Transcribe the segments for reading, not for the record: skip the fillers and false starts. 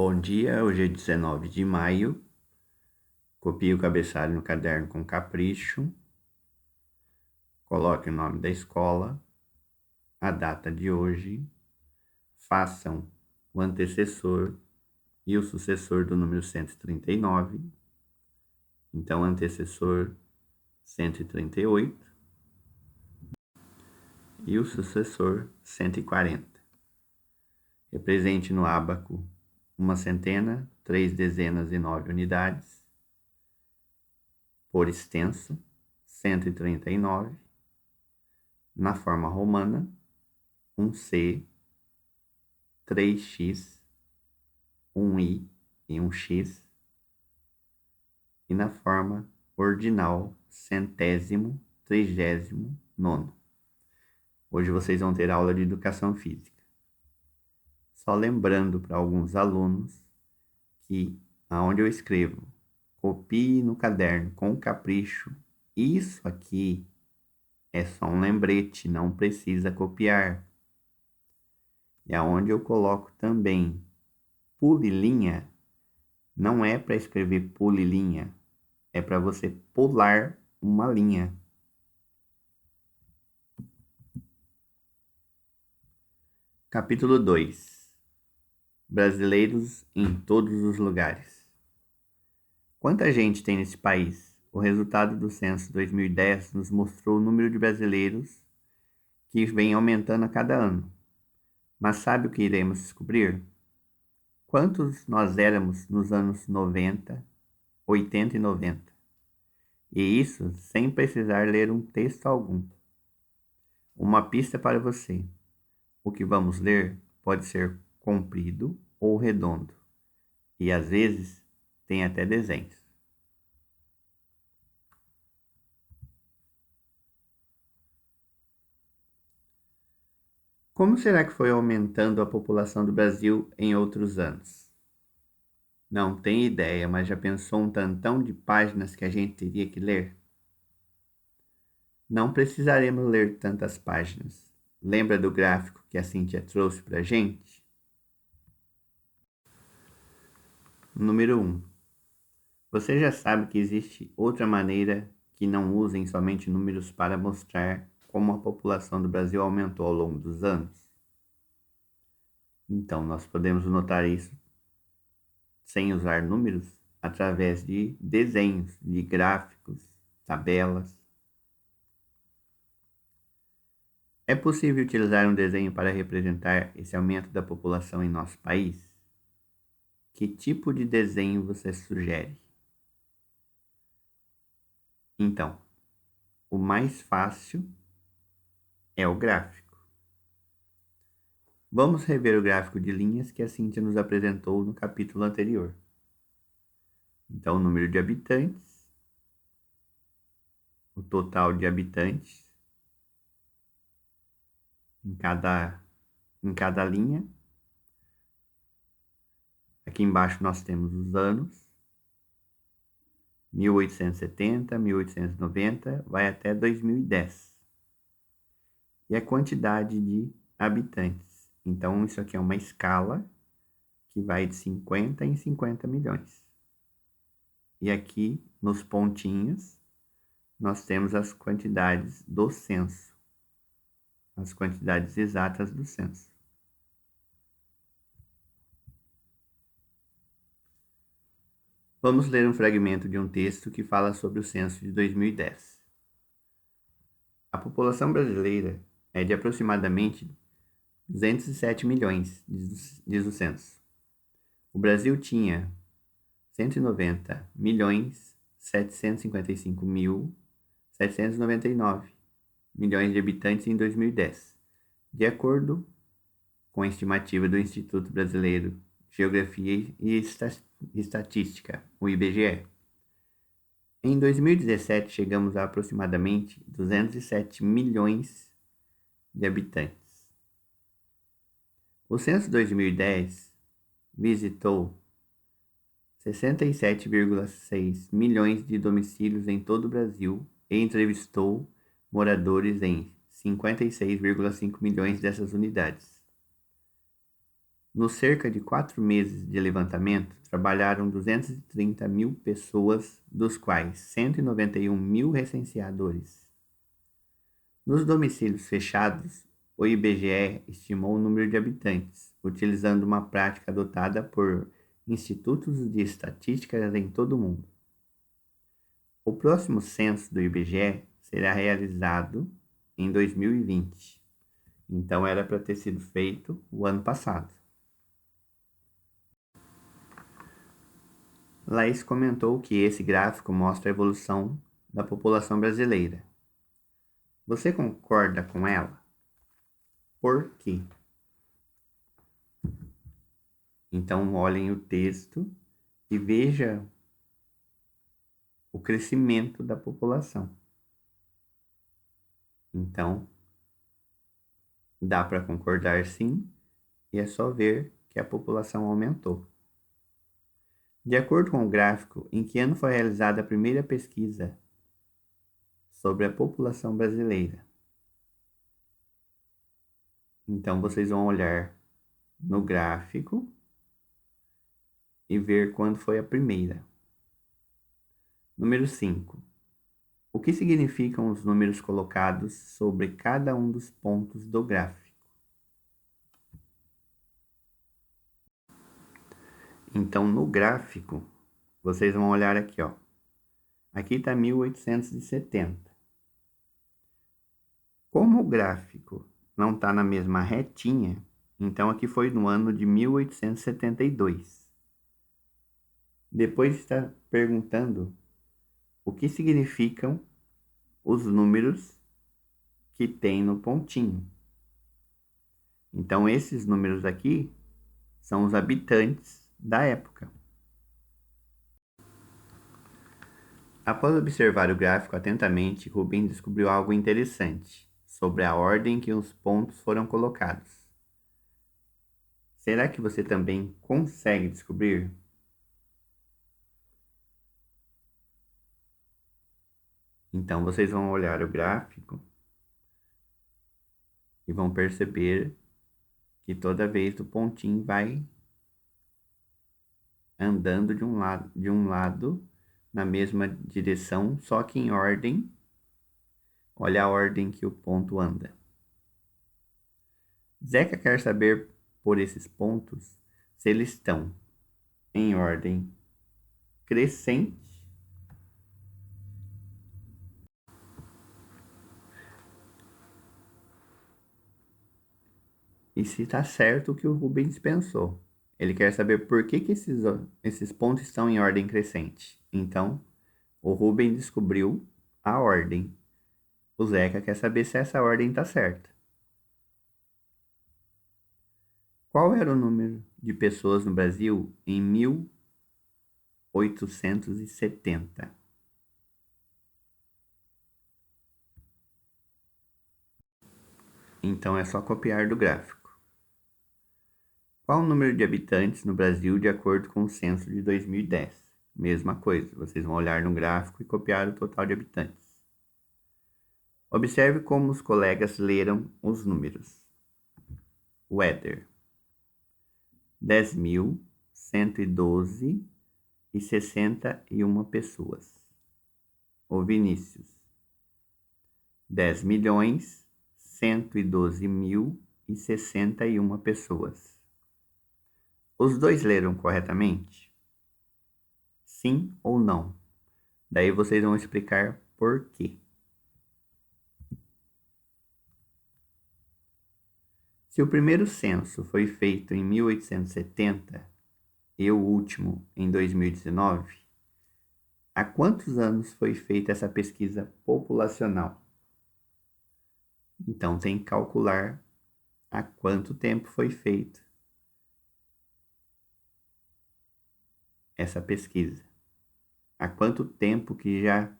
Bom dia, hoje é 19 de maio. Copie o cabeçalho no caderno com capricho. Coloque o nome da escola, a data de hoje. Façam o antecessor e o sucessor do número 139. Então, antecessor 138 e o sucessor 140. Represente no ábaco uma centena, 3 dezenas e 9 unidades. Por extenso, 139. Na forma romana, 1C, 3x, 1i e 1x. E na forma ordinal, centésimo, trigésimo, nono. Hoje vocês vão ter aula de educação física. Só lembrando para alguns alunos que aonde eu escrevo, copie no caderno com capricho, isso aqui é só um lembrete, não precisa copiar. E aonde eu coloco também pule linha, não é para escrever pule linha, é para você pular uma linha. Capítulo 2. Brasileiros em todos os lugares. Quanta gente tem nesse país? O resultado do censo 2010 nos mostrou o número de brasileiros que vem aumentando a cada ano. Mas sabe o que iremos descobrir? Quantos nós éramos nos anos 90, 80 e 90? E isso sem precisar ler um texto algum. Uma pista para você. O que vamos ler pode ser comprido ou redondo. E às vezes tem até desenhos. Como será que foi aumentando a população do Brasil em outros anos? Não tem ideia, mas já pensou um tantão de páginas que a gente teria que ler? Não precisaremos ler tantas páginas. Lembra do gráfico que a Cíntia trouxe para a gente? Número 1. Você já sabe que existe outra maneira que não usem somente números para mostrar como a população do Brasil aumentou ao longo dos anos? Então, nós podemos notar isso sem usar números através de desenhos, de gráficos, tabelas. É possível utilizar um desenho para representar esse aumento da população em nosso país? Que tipo de desenho você sugere? Então, o mais fácil é o gráfico. Vamos rever o gráfico de linhas que a Cíntia nos apresentou no capítulo anterior. Então, o número de habitantes, o total de habitantes em cada linha. Aqui embaixo nós temos os anos, 1870, 1890, vai até 2010. E a quantidade de habitantes. Então, isso aqui é uma escala que vai de 50 em 50 milhões. E aqui, nos pontinhos, nós temos as quantidades do censo, as quantidades exatas do censo. Vamos ler um fragmento de um texto que fala sobre o censo de 2010. A população brasileira é de aproximadamente 207 milhões, diz o censo. O Brasil tinha 190.755.799 milhões de habitantes em 2010, de acordo com a estimativa do Instituto Brasileiro de Geografia e Estatística, o IBGE. Em 2017, chegamos a aproximadamente 207 milhões de habitantes. O censo 2010 visitou 67,6 milhões de domicílios em todo o Brasil e entrevistou moradores em 56,5 milhões dessas unidades. Nos cerca de 4 meses de levantamento, trabalharam 230 mil pessoas, dos quais 191 mil recenseadores. Nos domicílios fechados, o IBGE estimou o número de habitantes, utilizando uma prática adotada por institutos de estatística em todo o mundo. O próximo censo do IBGE será realizado em 2020. Então era para ter sido feito o ano passado. Laís comentou que esse gráfico mostra a evolução da população brasileira. Você concorda com ela? Por quê? Então olhem o texto e veja o crescimento da população. Então, dá para concordar sim, e é só ver que a população aumentou. De acordo com o gráfico, em que ano foi realizada a primeira pesquisa sobre a população brasileira? Então, vocês vão olhar no gráfico e ver quando foi a primeira. Número 5. O que significam os números colocados sobre cada um dos pontos do gráfico? Então, no gráfico, vocês vão olhar aqui, ó. Aqui está 1870. Como o gráfico não está na mesma retinha, então aqui foi no ano de 1872. Depois está perguntando o que significam os números que tem no pontinho. Então, esses números aqui são os habitantes da época. Após observar o gráfico atentamente, Rubens descobriu algo interessante sobre a ordem em que os pontos foram colocados. Será que você também consegue descobrir? Então, vocês vão olhar o gráfico e vão perceber que toda vez o pontinho vai andando de um lado na mesma direção, só que em ordem. Olha a ordem que o ponto anda. Zeca quer saber por esses pontos se eles estão em ordem crescente e se está certo o que o Rubens pensou. Ele quer saber por que esses pontos estão em ordem crescente. Então, o Rubens descobriu a ordem. O Zeca quer saber se essa ordem está certa. Qual era o número de pessoas no Brasil em 1870? Então é só copiar do gráfico. Qual o número de habitantes no Brasil de acordo com o censo de 2010? Mesma coisa, vocês vão olhar no gráfico e copiar o total de habitantes. Observe como os colegas leram os números. Weather: 10.112,61 pessoas. O Vinícius: 10.112.061 pessoas. Os dois leram corretamente? Sim ou não? Daí vocês vão explicar por quê. Se o primeiro censo foi feito em 1870 e o último em 2019, há quantos anos foi feita essa pesquisa populacional? Então tem que calcular há quanto tempo foi feita essa pesquisa. Há quanto tempo que já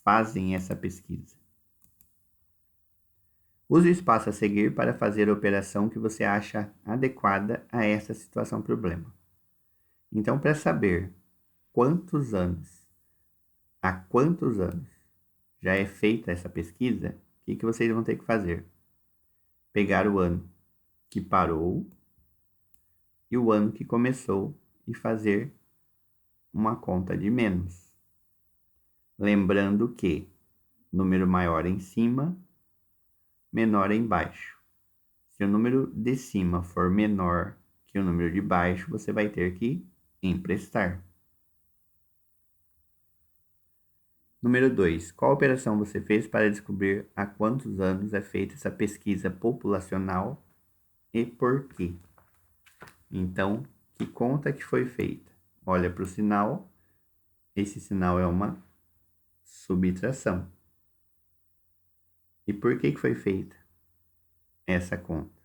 fazem essa pesquisa. Use o espaço a seguir para fazer a operação que você acha adequada a essa situação problema. Então, para saber há quantos anos já é feita essa pesquisa, o que vocês vão ter que fazer? Pegar o ano que parou e o ano que começou e fazer uma conta de menos. Lembrando que número maior em cima, menor embaixo. Se o número de cima for menor que o número de baixo, você vai ter que emprestar. Número 2. Qual operação você fez para descobrir há quantos anos é feita essa pesquisa populacional e por quê? Então, que conta que foi feita? Olha para o sinal. Esse sinal é uma subtração. E por que foi feita essa conta?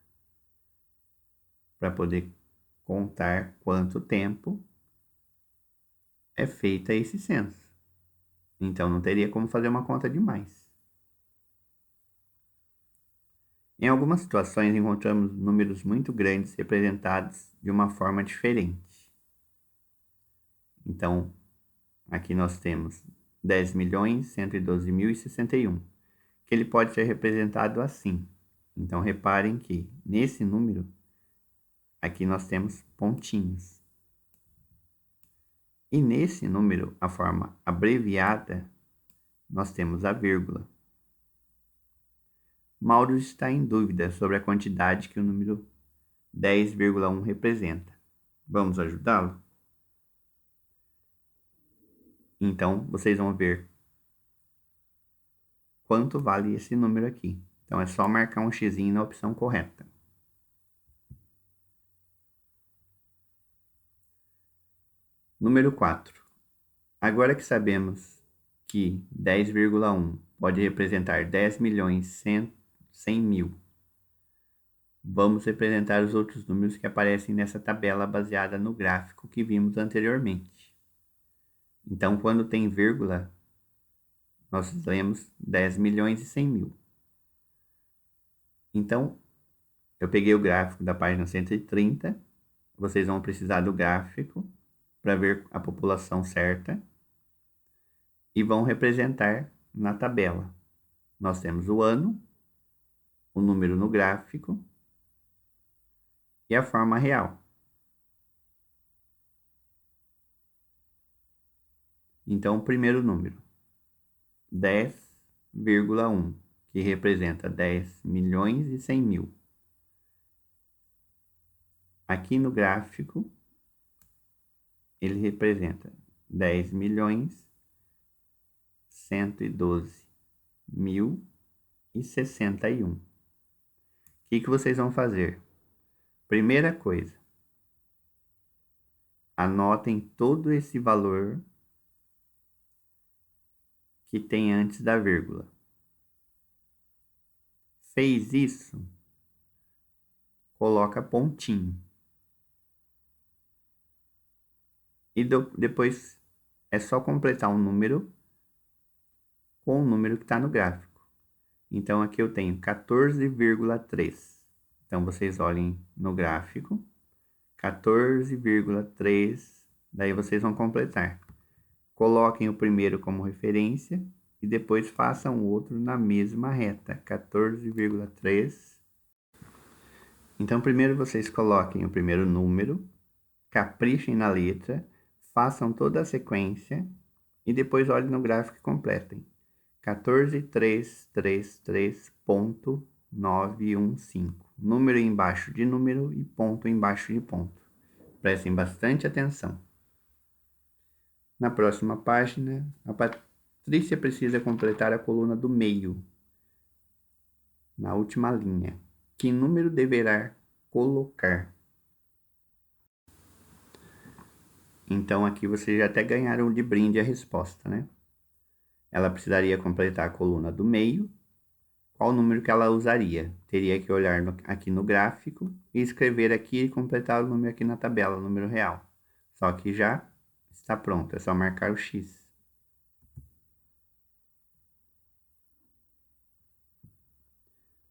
Para poder contar quanto tempo é feita esse censo. Então, não teria como fazer uma conta de mais. Em algumas situações, encontramos números muito grandes representados de uma forma diferente. Então, aqui nós temos 10.112.061, que ele pode ser representado assim. Então, reparem que nesse número, aqui nós temos pontinhos. E nesse número, a forma abreviada, nós temos a vírgula. Mauro está em dúvida sobre a quantidade que o número 10,1 representa. Vamos ajudá-lo? Então, vocês vão ver quanto vale esse número aqui. Então, é só marcar um xizinho na opção correta. Número 4. Agora que sabemos que 10,1 pode representar 10.100.000, vamos representar os outros números que aparecem nessa tabela baseada no gráfico que vimos anteriormente. Então, quando tem vírgula, nós lemos 10.100.000. Então, eu peguei o gráfico da página 130. Vocês vão precisar do gráfico para ver a população certa e vão representar na tabela. Nós temos o ano, o número no gráfico e a forma real. Então, o primeiro número, 10,1, que representa 10.100.000. Aqui no gráfico, ele representa 10.112.061. O que vocês vão fazer? Primeira coisa, anotem todo esse valor que tem antes da vírgula. Fez isso? Coloca pontinho. E depois é só completar um número com o número que está no gráfico. Então, aqui eu tenho 14,3. Então, vocês olhem no gráfico, 14,3, daí vocês vão completar. Coloquem o primeiro como referência e depois façam o outro na mesma reta, 14,3. Então, primeiro vocês coloquem o primeiro número, caprichem na letra, façam toda a sequência e depois olhem no gráfico e completem. 14.333.915. Número embaixo de número e ponto embaixo de ponto. Prestem bastante atenção. Na próxima página, a Patrícia precisa completar a coluna do meio, na última linha. Que número deverá colocar? Então, aqui vocês já até ganharam de brinde a resposta, né? Ela precisaria completar a coluna do meio. Qual número que ela usaria? Teria que olhar aqui no gráfico e escrever aqui e completar o número aqui na tabela, o número real. Só que já está pronto, é só marcar o X.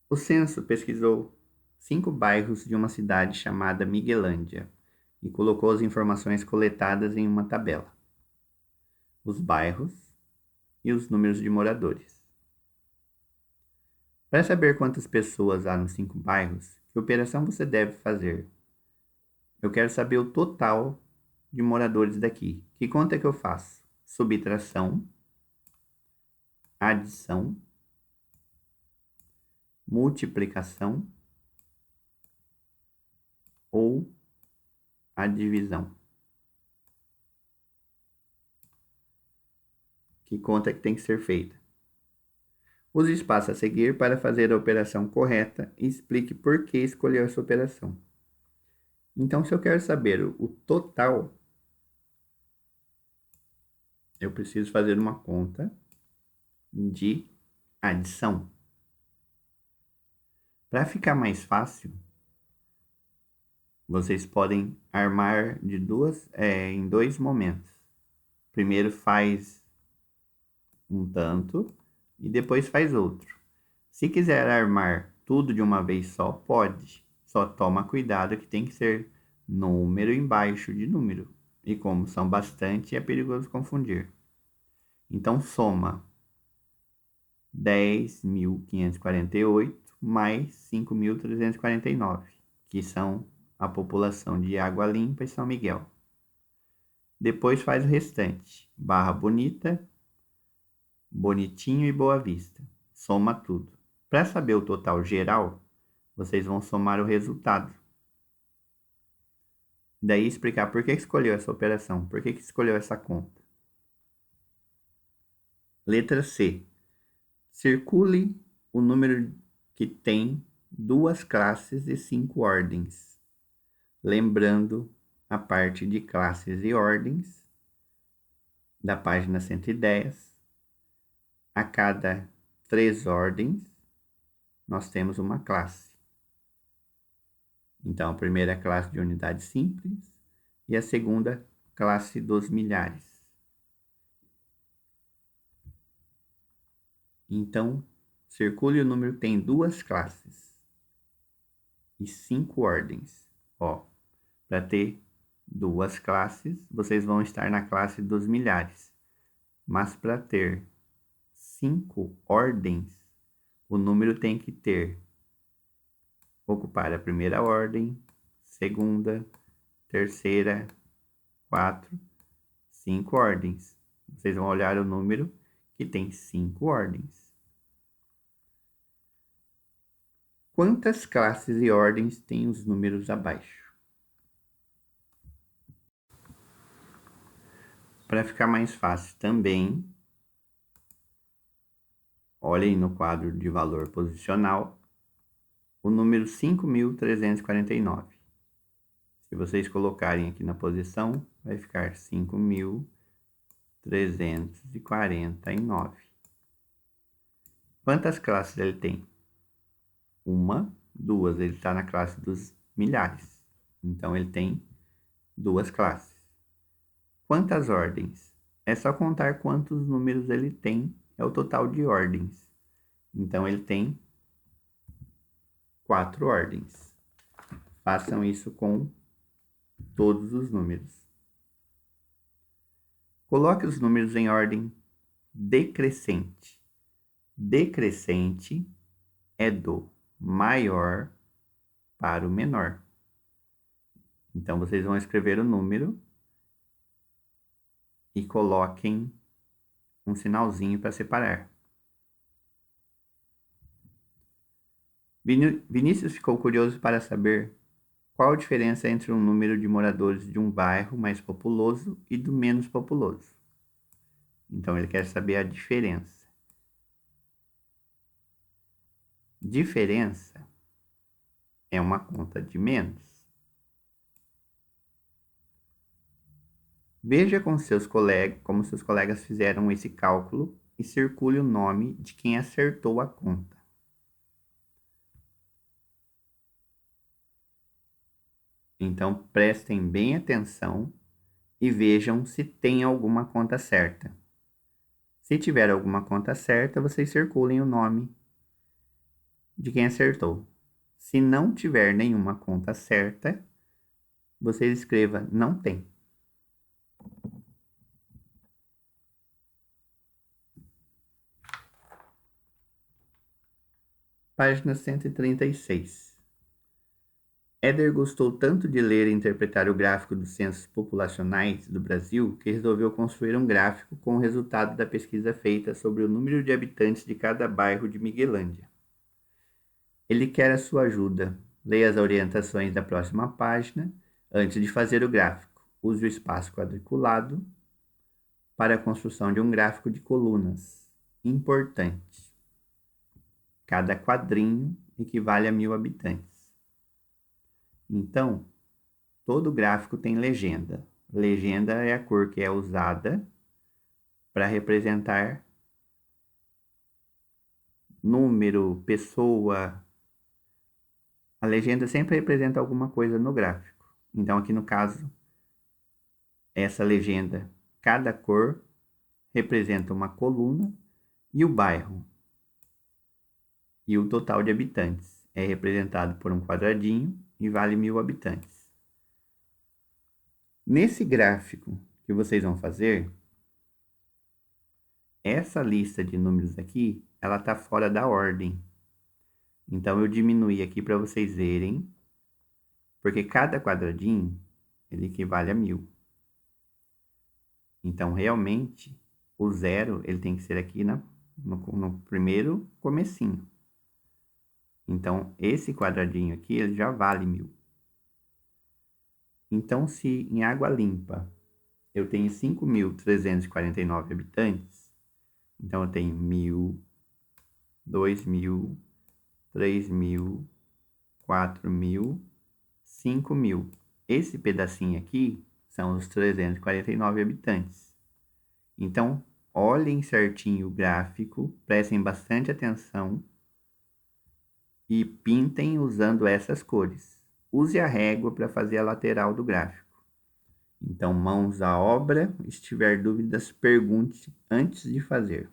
O censo pesquisou 5 bairros de uma cidade chamada Miguelândia e colocou as informações coletadas em uma tabela. Os bairros e os números de moradores. Para saber quantas pessoas há nos 5 bairros, que operação você deve fazer? Eu quero saber o total de moradores daqui. Que conta que eu faço? Subtração, adição, multiplicação ou a divisão? Que conta que tem que ser feita? Use o espaço a seguir para fazer a operação correta e explique por que escolheu essa operação. Então, se eu quero saber o total, eu preciso fazer uma conta de adição. Para ficar mais fácil, vocês podem armar em dois momentos. Primeiro faz um tanto e depois faz outro. Se quiser armar tudo de uma vez só, pode. Só toma cuidado que tem que ser número embaixo de número. E como são bastante, é perigoso confundir. Então, soma 10.548 mais 5.349, que são a população de Água Limpa e São Miguel. Depois faz o restante. Barra Bonita, Bonitinho e Boa Vista. Soma tudo. Para saber o total geral, vocês vão somar o resultado. Daí explicar por que escolheu essa operação, por que escolheu essa conta. Letra C. Circule o número que tem duas classes e 5 ordens. Lembrando a parte de classes e ordens da página 110. A cada 3 ordens, nós temos uma classe. Então, a primeira é a classe de unidade simples e a segunda, classe dos milhares. Então, circule o número tem duas classes e 5 ordens. Ó, para ter duas classes, vocês vão estar na classe dos milhares. Mas para ter 5 ordens, o número tem que ocupar a primeira ordem, segunda, terceira, 4, 5 ordens. Vocês vão olhar o número que tem 5 ordens. Quantas classes e ordens tem os números abaixo? Para ficar mais fácil também, olhem no quadro de valor posicional o número 5.349. Se vocês colocarem aqui na posição, vai ficar 5.349. Quantas classes ele tem? Uma, duas. Ele está na classe dos milhares. Então, ele tem duas classes. Quantas ordens? É só contar quantos números ele tem, é o total de ordens. Então, ele tem 4 ordens. Façam isso com todos os números. Coloque os números em ordem decrescente. Decrescente é do maior para o menor. Então, vocês vão escrever o número e coloquem um sinalzinho para separar. Vinícius ficou curioso para saber qual a diferença entre o número de moradores de um bairro mais populoso e do menos populoso. Então, ele quer saber a diferença. Diferença é uma conta de menos. Veja como seus colegas fizeram esse cálculo e circule o nome de quem acertou a conta. Então, prestem bem atenção e vejam se tem alguma conta certa. Se tiver alguma conta certa, vocês circulem o nome de quem acertou. Se não tiver nenhuma conta certa, vocês escreva não tem. Página 136. Éder gostou tanto de ler e interpretar o gráfico dos censos populacionais do Brasil que resolveu construir um gráfico com o resultado da pesquisa feita sobre o número de habitantes de cada bairro de Miguelândia. Ele quer a sua ajuda. Leia as orientações da próxima página antes de fazer o gráfico. Use o espaço quadriculado para a construção de um gráfico de colunas. Importante. Cada quadrinho equivale a 1.000 habitantes. Então, todo gráfico tem legenda. Legenda é a cor que é usada para representar número, pessoa. A legenda sempre representa alguma coisa no gráfico. Então, aqui no caso, essa legenda, cada cor representa uma coluna e o bairro. E o total de habitantes é representado por um quadradinho e vale 1.000 habitantes. Nesse gráfico que vocês vão fazer, essa lista de números aqui, ela está fora da ordem. Então, eu diminuí aqui para vocês verem, porque cada quadradinho, ele equivale a 1.000. Então, realmente, o zero, ele tem que ser aqui no primeiro comecinho. Então, esse quadradinho aqui, ele já vale 1.000. Então, se em Água Limpa eu tenho 5.349 habitantes, então eu tenho 1.000, 2.000, 3.000, 4.000, 5.000. Esse pedacinho aqui são os 349 habitantes. Então, olhem certinho o gráfico, prestem bastante atenção e pintem usando essas cores. Use a régua para fazer a lateral do gráfico. Então, mãos à obra. Se tiver dúvidas, pergunte antes de fazer.